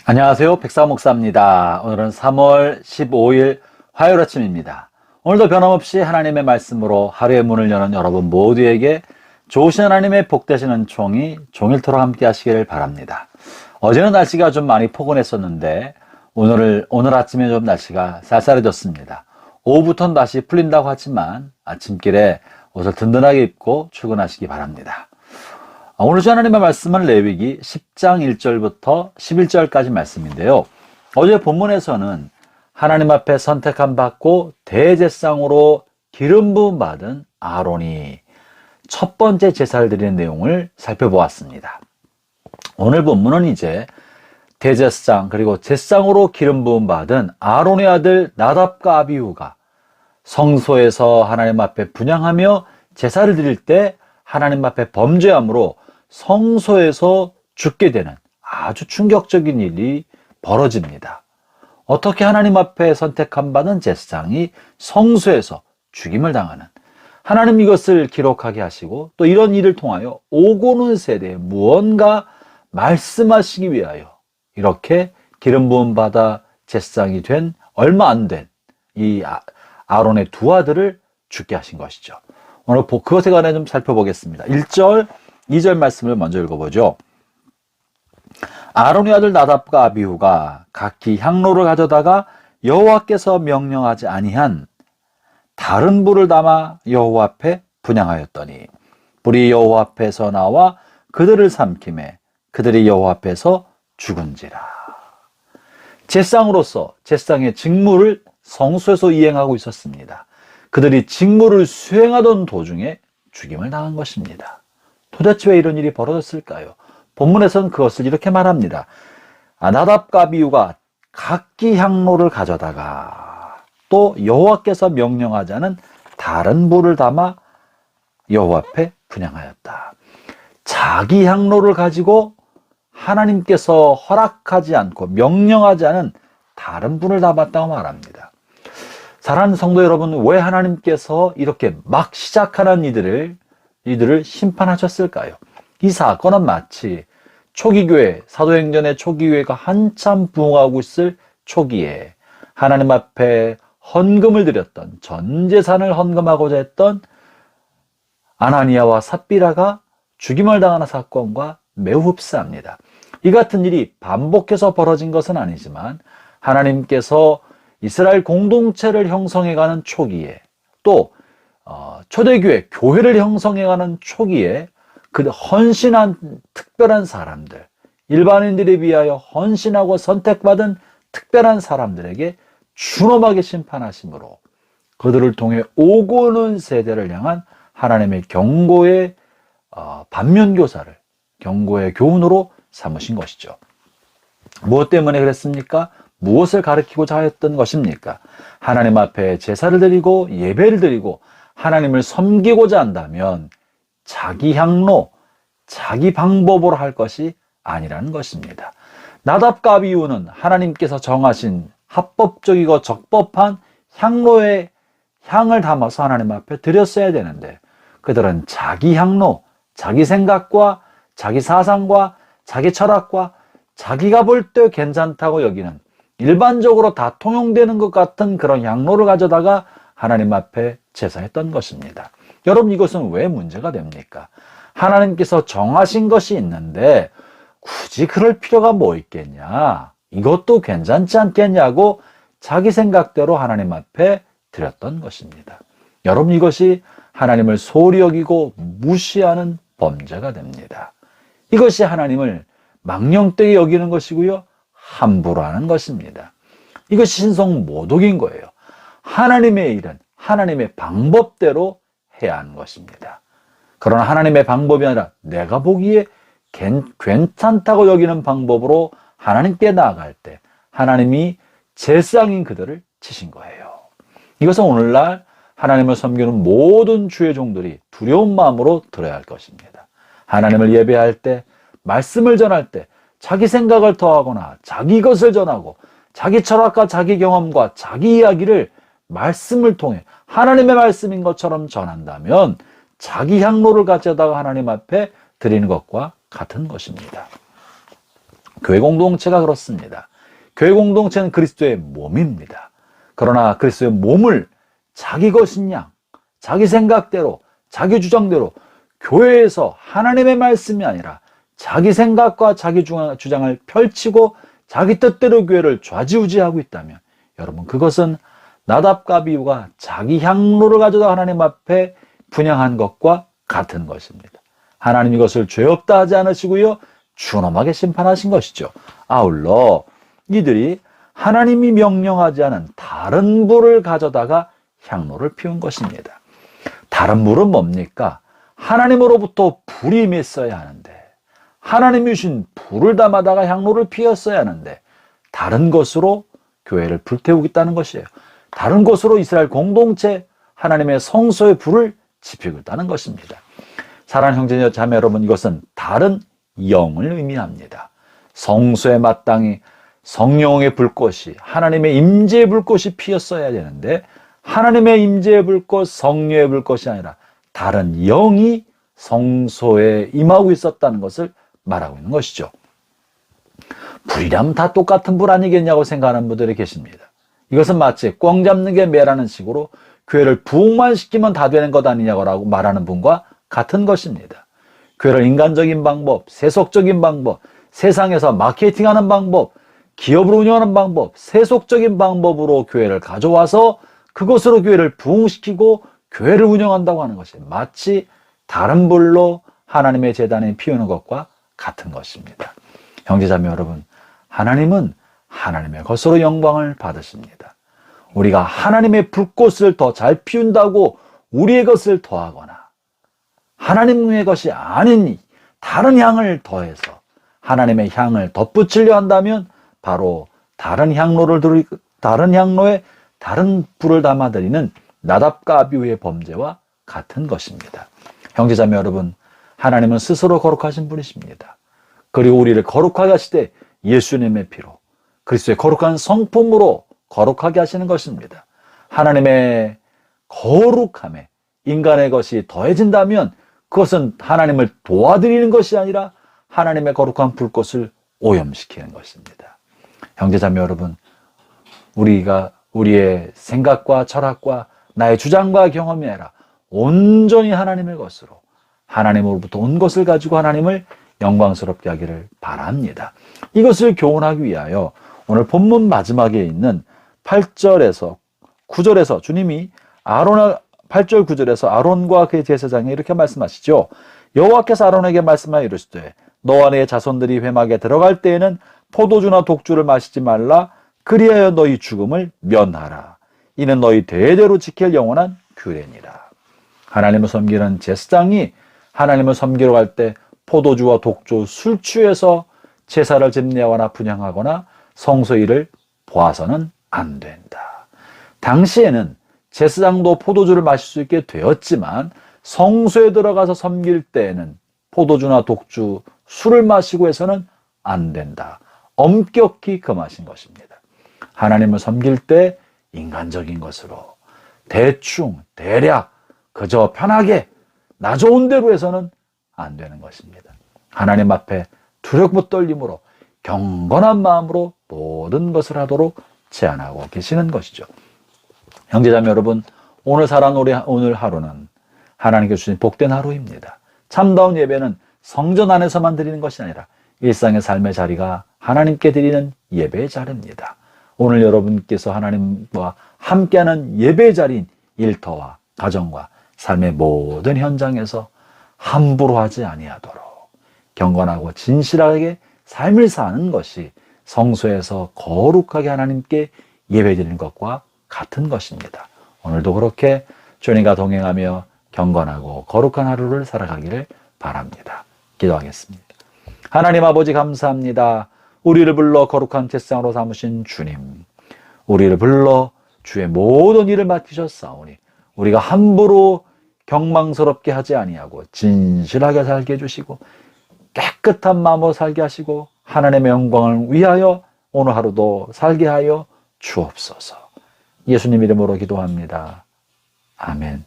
안녕하세요. 백사목사입니다. 오늘은 3월 15일 화요일 아침입니다. 오늘도 변함없이 하나님의 말씀으로 하루의 문을 여는 여러분 모두에게 좋으신 하나님의 복되시는 종일토록 함께 하시기를 바랍니다. 어제는 날씨가 좀 많이 포근했었는데 오늘 아침에 좀 날씨가 쌀쌀해졌습니다. 오후부터는 다시 풀린다고 하지만 아침길에 옷을 든든하게 입고 출근하시기 바랍니다. 오늘 주 하나님의 말씀은 레위기 10장 1절부터 11절까지 말씀인데요. 어제 본문에서는 하나님 앞에 선택함 받고 대제사장으로 기름 부음 받은 아론이 첫 번째 제사를 드리는 내용을 살펴보았습니다. 오늘 본문은 이제 대제사장 그리고 제사장으로 기름 부음 받은 아론의 아들 나답과 아비후가 성소에서 하나님 앞에 분향하며 제사를 드릴 때 하나님 앞에 범죄함으로 성소에서 죽게 되는 아주 충격적인 일이 벌어집니다. 어떻게 하나님 앞에 선택한 받은 제사장이 성소에서 죽임을 당하는, 하나님 이것을 기록하게 하시고 또 이런 일을 통하여 오고 오는 세대에 무언가 말씀하시기 위하여 이렇게 기름 부음 받아 제사장이 된 얼마 안 된 이 아론의 두 아들을 죽게 하신 것이죠. 오늘 그것에 관해 좀 살펴보겠습니다. 1절 2절 말씀을 먼저 읽어보죠. 아론의 아들 나답과 아비후가 각기 향로를 가져다가 여호와께서 명령하지 아니한 다른 불을 담아 여호와 앞에 분향하였더니 불이 여호와 앞에서 나와 그들을 삼키매 그들이 여호와 앞에서 죽은지라. 제사장으로서 제사장의 직무를 성소에서 이행하고 있었습니다. 그들이 직무를 수행하던 도중에 죽임을 당한 것입니다. 도대체 왜 이런 일이 벌어졌을까요? 본문에서는 그것을 이렇게 말합니다. 나답과 아비후가 각기 향로를 가져다가 또 여호와께서 명령하지 않은 다른 불을 담아 여호와 앞에 분향하였다. 자기 향로를 가지고 하나님께서 허락하지 않고 명령하지 않은 다른 불을 담았다고 말합니다. 사랑하는 성도 여러분, 왜 하나님께서 이렇게 막 시작하는 이들을 심판하셨을까요? 이 사건은 마치 초기교회, 사도행전의 초기교회가 한참 부흥하고 있을 초기에 하나님 앞에 헌금을 드렸던, 전 재산을 헌금하고자 했던 아나니아와 삽비라가 죽임을 당하는 사건과 매우 흡사합니다. 이 같은 일이 반복해서 벌어진 것은 아니지만 하나님께서 이스라엘 공동체를 형성해가는 초기에 또 초대교회, 교회를 형성해가는 초기에 그 헌신한 특별한 사람들, 일반인들에 비하여 헌신하고 선택받은 특별한 사람들에게 준엄하게 심판하심으로 그들을 통해 오고 오는 세대를 향한 하나님의 경고의 반면교사를 경고의 교훈으로 삼으신 것이죠. 무엇 때문에 그랬습니까? 무엇을 가르치고자 하였던 것입니까? 하나님 앞에 제사를 드리고 예배를 드리고 하나님을 섬기고자 한다면 자기 향로, 자기 방법으로 할 것이 아니라는 것입니다. 나답과 아비후는 하나님께서 정하신 합법적이고 적법한 향로에 향을 담아서 하나님 앞에 드렸어야 되는데 그들은 자기 향로, 자기 생각과 자기 사상과 자기 철학과 자기가 볼 때 괜찮다고 여기는 일반적으로 다 통용되는 것 같은 그런 향로를 가져다가 하나님 앞에 제사했던 것입니다. 여러분, 이것은 왜 문제가 됩니까? 하나님께서 정하신 것이 있는데 굳이 그럴 필요가 뭐 있겠냐? 이것도 괜찮지 않겠냐고 자기 생각대로 하나님 앞에 드렸던 것입니다. 여러분, 이것이 하나님을 소홀히 여기고 무시하는 범죄가 됩니다. 이것이 하나님을 망령되게 여기는 것이고요, 함부로 하는 것입니다. 이것이 신성모독인 거예요. 하나님의 일은 하나님의 방법대로 해야 하는 것입니다. 그러나 하나님의 방법이 아니라 내가 보기에 괜찮다고 여기는 방법으로 하나님께 나아갈 때 하나님이 제사장인 그들을 치신 거예요. 이것은 오늘날 하나님을 섬기는 모든 주의 종들이 두려운 마음으로 들어야 할 것입니다. 하나님을 예배할 때, 말씀을 전할 때 자기 생각을 더하거나 자기 것을 전하고 자기 철학과 자기 경험과 자기 이야기를 말씀을 통해 하나님의 말씀인 것처럼 전한다면 자기 향로를 가져다가 하나님 앞에 드리는 것과 같은 것입니다. 교회 공동체가 그렇습니다. 교회 공동체는 그리스도의 몸입니다. 그러나 그리스도의 몸을 자기 것인 양, 자기 생각대로, 자기 주장대로 교회에서 하나님의 말씀이 아니라 자기 생각과 자기 주장을 펼치고 자기 뜻대로 교회를 좌지우지하고 있다면 여러분, 그것은 나답과 아비후가 자기 향로를 가져다 하나님 앞에 분향한 것과 같은 것입니다. 하나님 이것을 죄 없다 하지 않으시고요, 준엄하게 심판하신 것이죠. 아울러 이들이 하나님이 명령하지 않은 다른 불을 가져다가 향로를 피운 것입니다. 다른 불은 뭡니까? 하나님으로부터 불이 임했어야 하는데, 하나님이 주신 불을 담아다가 향로를 피웠어야 하는데 다른 것으로 교회를 불태우겠다는 것이에요. 다른 것으로 이스라엘 공동체 하나님의 성소의 불을 지피겠다는 것입니다. 사랑하는 형제 자매 여러분, 이것은 다른 영을 의미합니다. 성소에 마땅히 성령의 불꽃이, 하나님의 임재의 불꽃이 피었어야 되는데 하나님의 임재의 불꽃, 성령의 불꽃이 아니라 다른 영이 성소에 임하고 있었다는 것을 말하고 있는 것이죠. 불이라면 다 똑같은 불 아니겠냐고 생각하는 분들이 계십니다. 이것은 마치 꽝 잡는 게 매라는 식으로 교회를 부흥만 시키면 다 되는 것 아니냐고 말하는 분과 같은 것입니다. 교회를 인간적인 방법, 세속적인 방법, 세상에서 마케팅하는 방법, 기업을 운영하는 방법, 세속적인 방법으로 교회를 가져와서 그것으로 교회를 부흥시키고 교회를 운영한다고 하는 것이 마치 다른 불로 하나님의 제단에 피우는 것과 같은 것입니다. 형제자매 여러분, 하나님은 하나님의 것으로 영광을 받으십니다. 우리가 하나님의 불꽃을 더 잘 피운다고 우리의 것을 더하거나 하나님의 것이 아닌 다른 향을 더해서 하나님의 향을 덧붙이려 한다면 바로 다른 향로에 다른 불을 담아드리는 나답과 아비후의 범죄와 같은 것입니다. 형제자매 여러분, 하나님은 스스로 거룩하신 분이십니다. 그리고 우리를 거룩하게 하시되 예수님의 피로 그리스도의 거룩한 성품으로 거룩하게 하시는 것입니다. 하나님의 거룩함에 인간의 것이 더해진다면 그것은 하나님을 도와드리는 것이 아니라 하나님의 거룩한 불꽃을 오염시키는 것입니다. 형제자매 여러분, 우리가 우리의 생각과 철학과 나의 주장과 경험이 아니라 온전히 하나님의 것으로 하나님으로부터 온 것을 가지고 하나님을 영광스럽게 하기를 바랍니다. 이것을 교훈하기 위하여 오늘 본문 마지막에 있는 8절에서 9절에서 주님이 8절 9절에서 아론과 그의 제사장에 이렇게 말씀하시죠. 여호와께서 아론에게 말씀하여 이르시되 너와 네 자손들이 회막에 들어갈 때에는 포도주나 독주를 마시지 말라. 그리하여 너희 죽음을 면하라. 이는 너희 대대로 지킬 영원한 규례니라. 하나님을 섬기는 제사장이 하나님을 섬기러 갈 때 포도주와 독주, 술 취해서 제사를 집례하거나 분향하거나 성소일을 보아서는 안 된다. 당시에는 제사장도 포도주를 마실 수 있게 되었지만 성소에 들어가서 섬길 때에는 포도주나 독주, 술을 마시고 해서는 안 된다. 엄격히 금하신 것입니다. 하나님을 섬길 때 인간적인 것으로 대충, 대략, 그저 편하게 나 좋은 대로 해서는 안 되는 것입니다. 하나님 앞에 두렵고 떨림으로 경건한 마음으로 모든 것을 하도록 제안하고 계시는 것이죠. 형제자매 여러분, 오늘 살아온 오늘 하루는 하나님께 주신 복된 하루입니다. 참다운 예배는 성전 안에서만 드리는 것이 아니라 일상의 삶의 자리가 하나님께 드리는 예배의 자리입니다. 오늘 여러분께서 하나님과 함께하는 예배의 자리인 일터와 가정과 삶의 모든 현장에서 함부로 하지 아니하도록 경건하고 진실하게 삶을 사는 것이 성소에서 거룩하게 하나님께 예배드리는 것과 같은 것입니다. 오늘도 그렇게 주님과 동행하며 경건하고 거룩한 하루를 살아가기를 바랍니다. 기도하겠습니다. 하나님 아버지 감사합니다. 우리를 불러 거룩한 제사장으로 삼으신 주님, 우리를 불러 주의 모든 일을 맡기셨사오니 우리가 함부로 경망스럽게 하지 아니하고 진실하게 살게 해주시고 깨끗한 마음으로 살게 하시고 하나님의 영광을 위하여 오늘 하루도 살게 하여 주옵소서. 예수님 이름으로 기도합니다. 아멘.